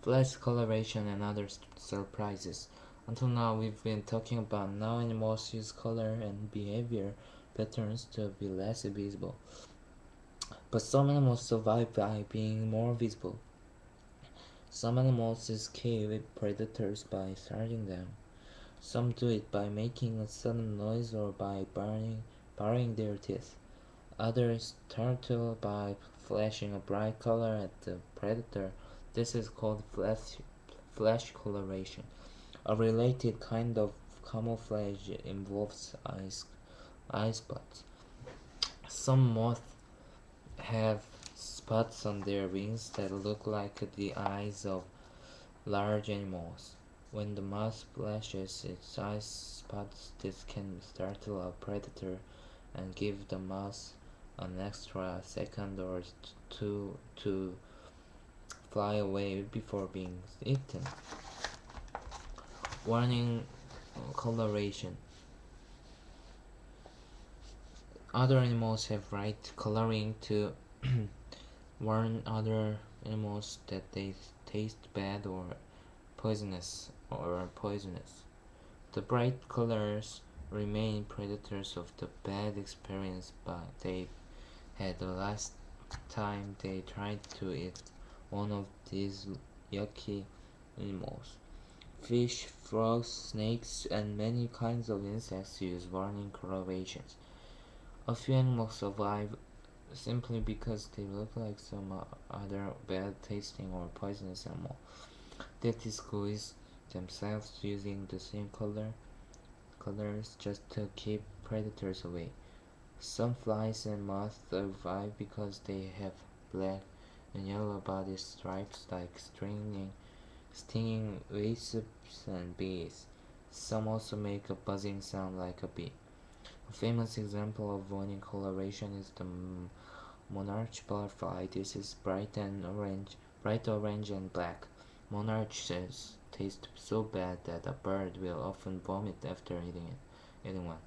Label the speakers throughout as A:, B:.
A: flash coloration and other surprises. Until now, we've been talking about how animals use color and behavior patterns to be less visible. But some animals survive by being more visible. Some animals escape predators by starting them. Some do it by making a sudden noise or by baring their teeth. Others startle by flashing a bright color at the predator. This is called flash coloration. A related kind of camouflage involves eye spots. Some moths have spots on their wings that look like the eyes of large animals. When the moth flashes its eye spots, this can startle a predator and give the mouse an extra second or two to fly away before being eaten. Warning coloration. Other animals have bright coloring to warn other animals that they taste bad or poisonous. The bright colors remain predators of the bad experience but they had the last time they tried to eat one of these yucky animals. Fish, frogs, snakes, and many kinds of insects use warning colorations. A few animals survive simply because they look like some other bad tasting or poisonous animal. They disguise themselves using the same colors just to keep predators away. Some flies and moths survive because they have black and yellow body stripes like stinging wasps and bees. Some also make a buzzing sound like a bee. A famous example of warning coloration is the monarch butterfly. This is bright orange and black. Monarchs taste so bad that a bird will often vomit after eating one.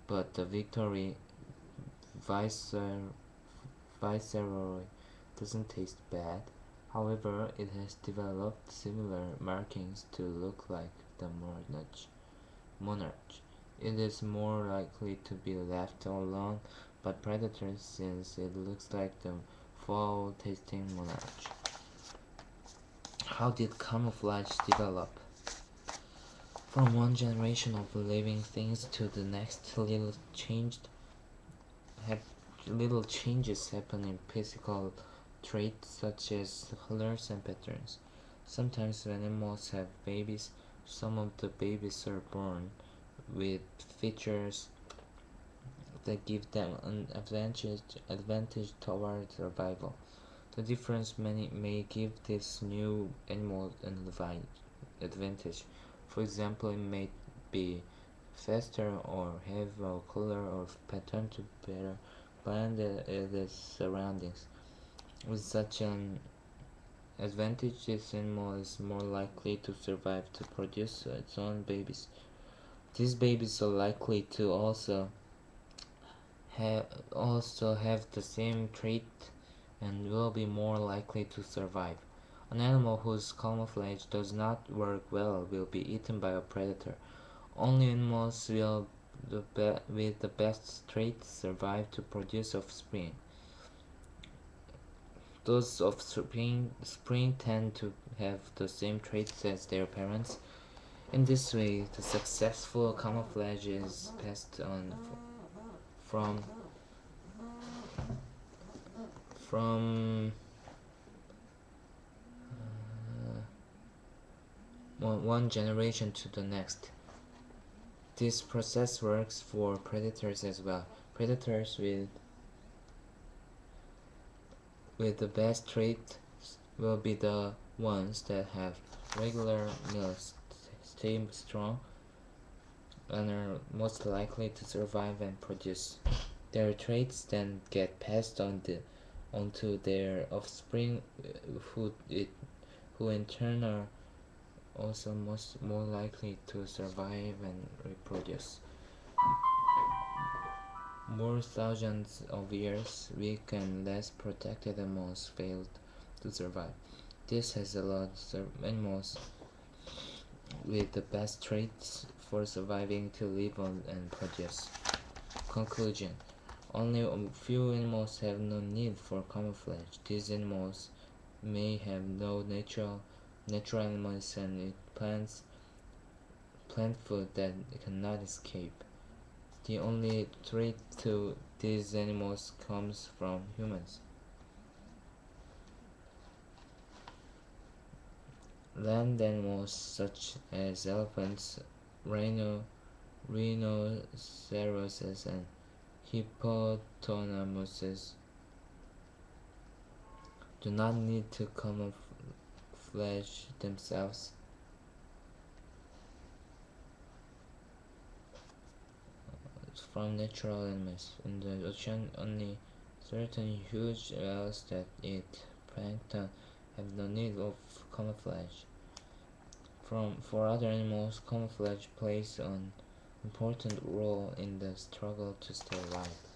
A: But the victory viceroy doesn't taste bad. However, it has developed similar markings to look like the monarch. It is more likely to be left alone by predators since it looks like the foul-tasting monarch. How did camouflage develop? From one generation of living things to the next, little changes happen in physical traits such as colors and patterns. Sometimes when animals have babies, some of the babies are born with features that give them an advantage toward survival. The difference may give this new animal an advantage. For example, it may be faster or have a color or pattern to better blend its surroundings. With such an advantage, this animal is more likely to survive to produce its own babies. These babies are likely to also have the same trait and will be more likely to survive. An animal whose camouflage does not work well will be eaten by a predator. Only animals with the best traits survive to produce offspring. Those of spring tend to have the same traits as their parents. In this way, the successful camouflage is passed on from from one generation to the next. This process works for predators as well. Predators with the best traits will be the ones that have regular meals, stay strong, and are most likely to survive and produce. Their traits then get passed onto their offspring, who in turn are also more likely to survive and reproduce. More thousands of years, weak and less protected animals failed to survive. This has allowed animals with the best traits for surviving to live on and produce. Conclusion: only a few animals have no need for camouflage. These animals may have no natural animals and eat plant food that cannot escape. The only threat to these animals comes from humans. Land animals such as elephants, rhinoceroses, and hippopotamuses do not need to camouflage themselves. From natural animals. In the ocean, only certain huge whales that eat plankton have no need of camouflage. For other animals, camouflage plays an important role in the struggle to stay alive.